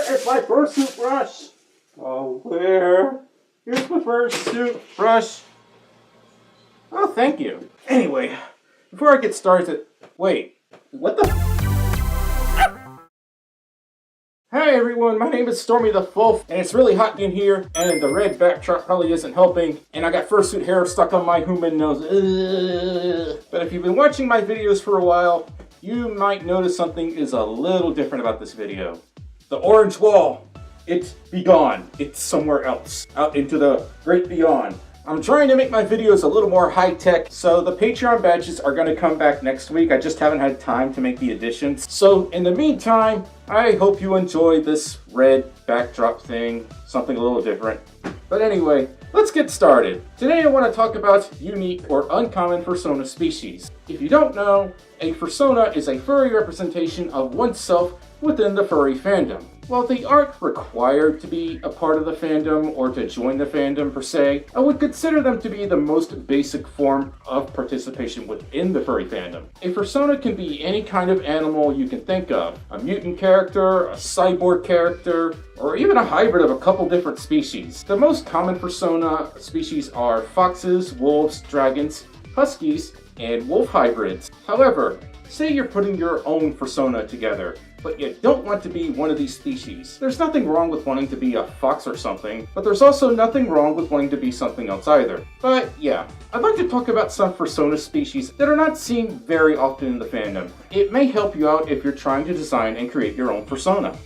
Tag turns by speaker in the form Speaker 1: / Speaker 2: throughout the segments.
Speaker 1: is my fursuit brush? Oh, where? Here's my fursuit brush. Oh, thank you. Anyway, before I get started... Wait, what the... Hi everyone, my name is Stormi the Folf, and it's really hot in here, and the red backdrop probably isn't helping, and I got fursuit hair stuck on my human nose. Ugh. But if you've been watching my videos for a while, you might notice something is a little different about this video. The orange wall, it's be gone. It's somewhere else, out into the great beyond. I'm trying to make my videos a little more high-tech, so the Patreon badges are going to come back next week. I just haven't had time to make the additions. So in the meantime, I hope you enjoy this red backdrop thing, something a little different. But anyway, let's get started. Today I want to talk about unique or uncommon Fursona species. If you don't know, a Fursona is a furry representation of oneself within the furry fandom. While they aren't required to be a part of the fandom or to join the fandom per se, I would consider them to be the most basic form of participation within the furry fandom. A Fursona can be any kind of animal you can think of. A mutant character, a cyborg character, or even a hybrid of a couple different species. The most common Fursona species are foxes, wolves, dragons, huskies, and wolf hybrids. However, say you're putting your own Fursona together, but you don't want to be one of these species. There's nothing wrong with wanting to be a fox or something, but there's also nothing wrong with wanting to be something else either. But yeah, I'd like to talk about some Fursona species that are not seen very often in the fandom. It may help you out if you're trying to design and create your own Fursona.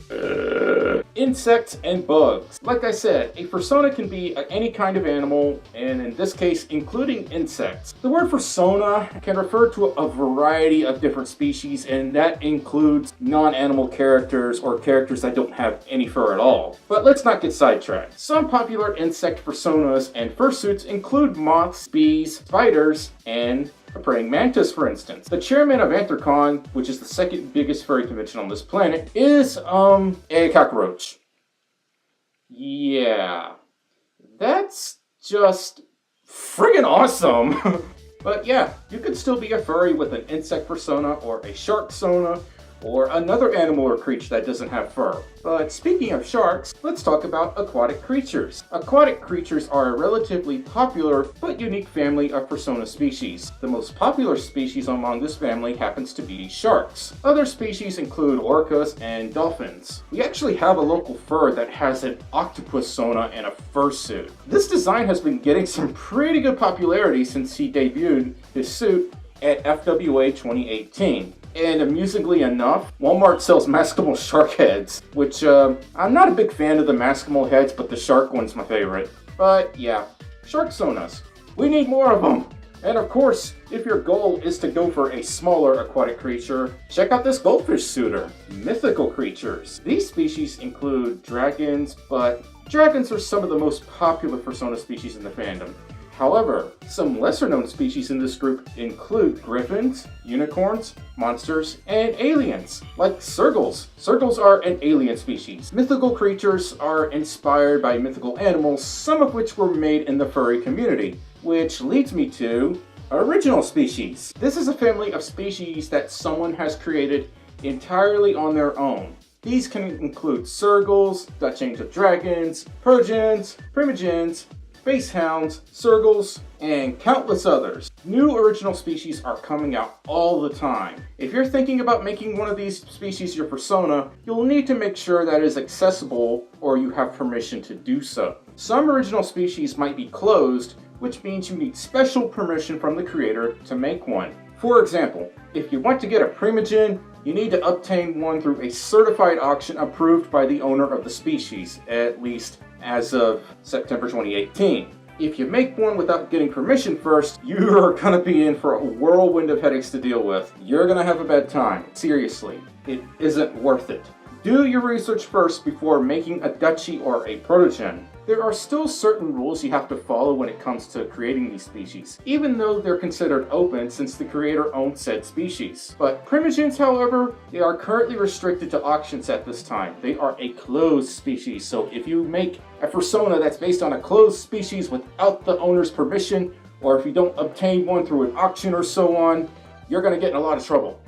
Speaker 1: Insects and bugs. Like I said, a Fursona can be any kind of animal, and in this case, including insects. The word Fursona can refer to a variety of different species, and that includes non-animal characters or characters that don't have any fur at all. But let's not get sidetracked. Some popular insect Fursonas and fursuits include moths, bees, spiders, and a praying mantis, for instance. The chairman of Anthrocon, which is the second biggest furry convention on this planet, is, a cockroach. Yeah. That's just friggin' awesome! But yeah, you could still be a furry with an insect Fursona or a shark Sona, or another animal or creature that doesn't have fur. But speaking of sharks, let's talk about aquatic creatures. Aquatic creatures are a relatively popular but unique family of Fursona species. The most popular species among this family happens to be sharks. Other species include orcas and dolphins. We actually have a local fur that has an octopus Sona and a fursuit. This design has been getting some pretty good popularity since he debuted his suit at FWA 2018. And amusingly enough, Walmart sells maskable shark heads, which I'm not a big fan of the maskable heads, but the shark one's my favorite. But yeah, shark Sonas. We need more of them. And of course, if your goal is to go for a smaller aquatic creature, check out this goldfish suitor, Mythical creatures. These species include dragons, but dragons are some of the most popular Fursona species in the fandom. However, some lesser-known species in this group include griffins, unicorns, monsters, and aliens, like Sergals. Sergals are an alien species. Mythical creatures are inspired by mythical animals, some of which were made in the furry community, which leads me to original species. This is a family of species that someone has created entirely on their own. These can include Sergals, Dutch Angel Dragons, Persians, Primogens, Face hounds, Sergals, and countless others. New original species are coming out all the time. If you're thinking about making one of these species your Fursona, you'll need to make sure that it is accessible or you have permission to do so. Some original species might be closed, which means you need special permission from the creator to make one. For example, if you want to get a Primogen, you need to obtain one through a certified auction approved by the owner of the species, at least as of September 2018. If you make one without getting permission first, you're gonna be in for a whirlwind of headaches to deal with. You're gonna have a bad time. Seriously, it isn't worth it. Do your research first before making a duchy or a protogen. There are still certain rules you have to follow when it comes to creating these species, even though they're considered open since the creator owns said species. But Primogens, however, they are currently restricted to auctions at this time. They are a closed species, so if you make a Fursona that's based on a closed species without the owner's permission, or if you don't obtain one through an auction or so on, you're gonna get in a lot of trouble.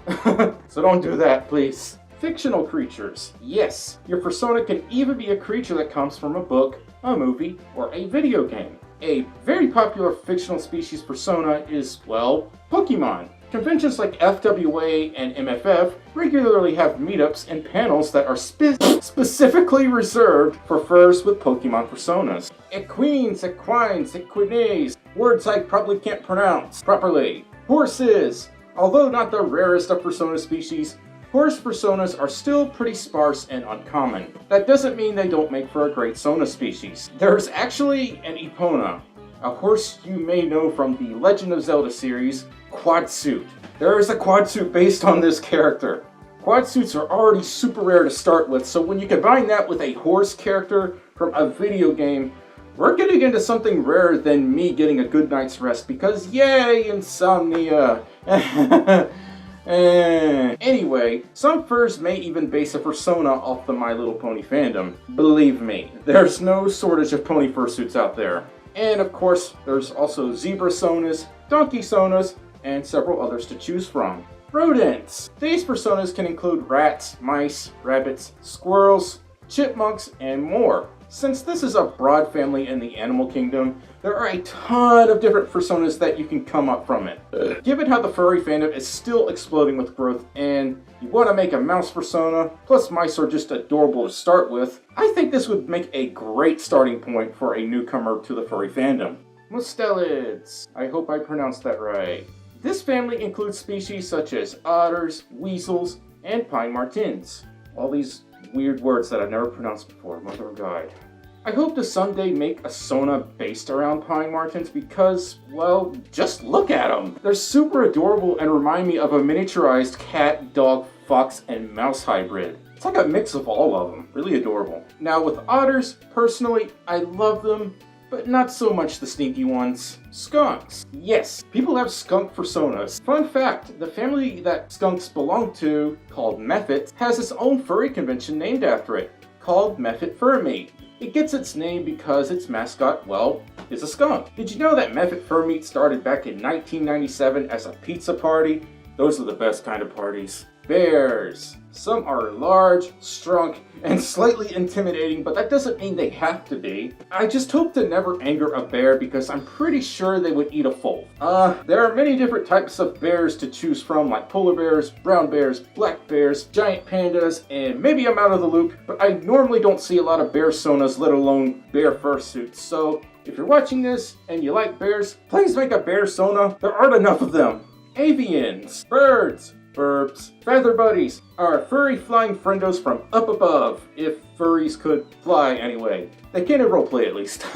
Speaker 1: So don't do that, please. Fictional creatures. Yes, your Fursona can even be a creature that comes from a book, a movie, or a video game. A very popular fictional species Fursona is, well, Pokemon. Conventions like FWA and MFF regularly have meetups and panels that are specifically reserved for furs with Pokemon Fursonas. Equines, Equines, Equines, words I probably can't pronounce properly. Horses. Although not the rarest of Fursona species, horse Fursonas are still pretty sparse and uncommon. That doesn't mean they don't make for a great Sona species. There's actually an Epona, a horse you may know from the Legend of Zelda series, Quadsuit. There is a Quadsuit based on this character. Quadsuits are already super rare to start with, so when you combine that with a horse character from a video game, we're getting into something rarer than me getting a good night's rest because yay, insomnia! Anyway, some furs may even base a Fursona off the My Little Pony fandom. Believe me, there's no shortage of pony fursuits out there. And of course, there's also zebra Sonas, donkey Sonas, and several others to choose from. Rodents! These Fursonas can include rats, mice, rabbits, squirrels, chipmunks, and more. Since this is a broad family in the animal kingdom, there are a ton of different Fursonas that you can come up from it. Given how the furry fandom is still exploding with growth and you want to make a mouse Fursona, plus mice are just adorable to start with, I think this would make a great starting point for a newcomer to the furry fandom. Mustelids. I hope I pronounced that right. This family includes species such as otters, weasels, and pine martins. All these weird words that I've never pronounced before, mother of God. I hope to someday make a Sona based around pine martins because, well, just look at them. They're super adorable and remind me of a miniaturized cat, dog, fox, and mouse hybrid. It's like a mix of all of them. Really adorable. Now with otters, personally, I love them, but not so much the sneaky ones. Skunks. Yes, people have skunk Fursonas. Fun fact, the family that skunks belong to, called Mephit, has its own furry convention named after it, called Mephit Fur Meet. It gets its name because its mascot, well, is a skunk. Did you know that Mephit Fur Meet started back in 1997 as a pizza party? Those are the best kind of parties. Bears. Some are large, strong, and slightly intimidating, but that doesn't mean they have to be. I just hope to never anger a bear because I'm pretty sure they would eat a Folf. There are many different types of bears to choose from, like polar bears, brown bears, black bears, giant pandas, and maybe I'm out of the loop, but I normally don't see a lot of bear Sonas, let alone bear fursuits, so if you're watching this and you like bears, please make a bear Sona. There aren't enough of them. Avians. Birds. Burbs. Feather buddies are furry flying friendos from up above, if furries could fly anyway. They can in roleplay at least.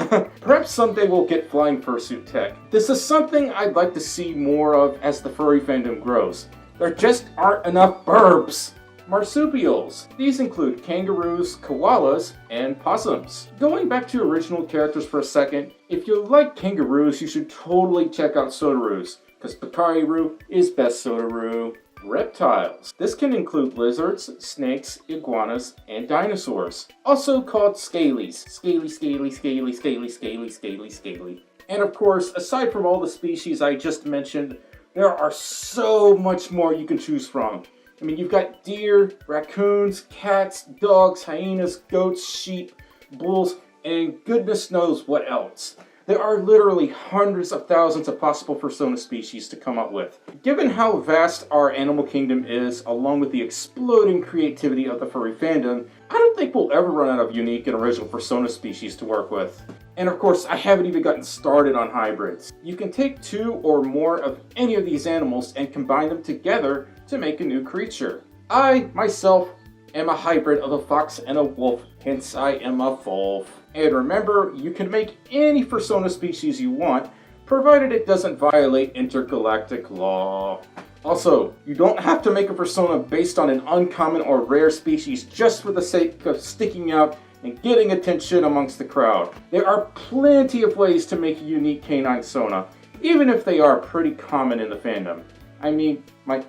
Speaker 1: Perhaps someday we'll get flying fursuit tech. This is something I'd like to see more of as the furry fandom grows. There just aren't enough burbs. Marsupials. These include kangaroos, koalas, and possums. Going back to original characters for a second, if you like kangaroos, you should totally check out Sodaroos, because Bakari-roo is best Sodaroo. Reptiles. This can include lizards, snakes, iguanas, and dinosaurs. Also called scalies. Scaly, scaly, scaly, scaly, scaly, scaly, scaly. And of course, aside from all the species I just mentioned, there are so much more you can choose from. I mean, you've got deer, raccoons, cats, dogs, hyenas, goats, sheep, bulls, and goodness knows what else. There are literally hundreds of thousands of possible Fursona species to come up with. Given how vast our animal kingdom is, along with the exploding creativity of the furry fandom, I don't think we'll ever run out of unique and original Fursona species to work with. And of course, I haven't even gotten started on hybrids. You can take two or more of any of these animals and combine them together to make a new creature. I, myself, am a hybrid of a fox and a wolf, hence I am a Folf. And remember, you can make any Fursona species you want, provided it doesn't violate intergalactic law. Also, you don't have to make a Fursona based on an uncommon or rare species just for the sake of sticking out and getting attention amongst the crowd. There are plenty of ways to make a unique canine Sona, even if they are pretty common in the fandom. I mean, my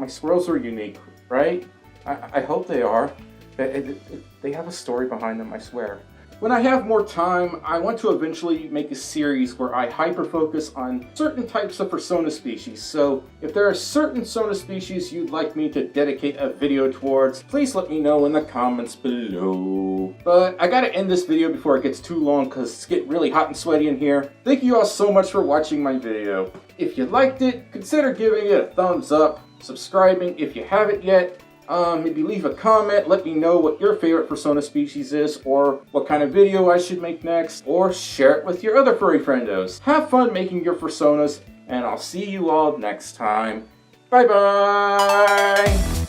Speaker 1: squirrels are unique, right? I hope they are. They have a story behind them, I swear. When I have more time, I want to eventually make a series where I hyper-focus on certain types of Fursona species. So if there are certain Sona species you'd like me to dedicate a video towards, please let me know in the comments below. But I gotta end this video before it gets too long because it's getting really hot and sweaty in here. Thank you all so much for watching my video. If you liked it, consider giving it a thumbs up, subscribing if you haven't yet. Maybe leave a comment, let me know what your favorite Fursona species is, or what kind of video I should make next, or share it with your other furry friendos. Have fun making your Fursonas, and I'll see you all next time. Bye bye!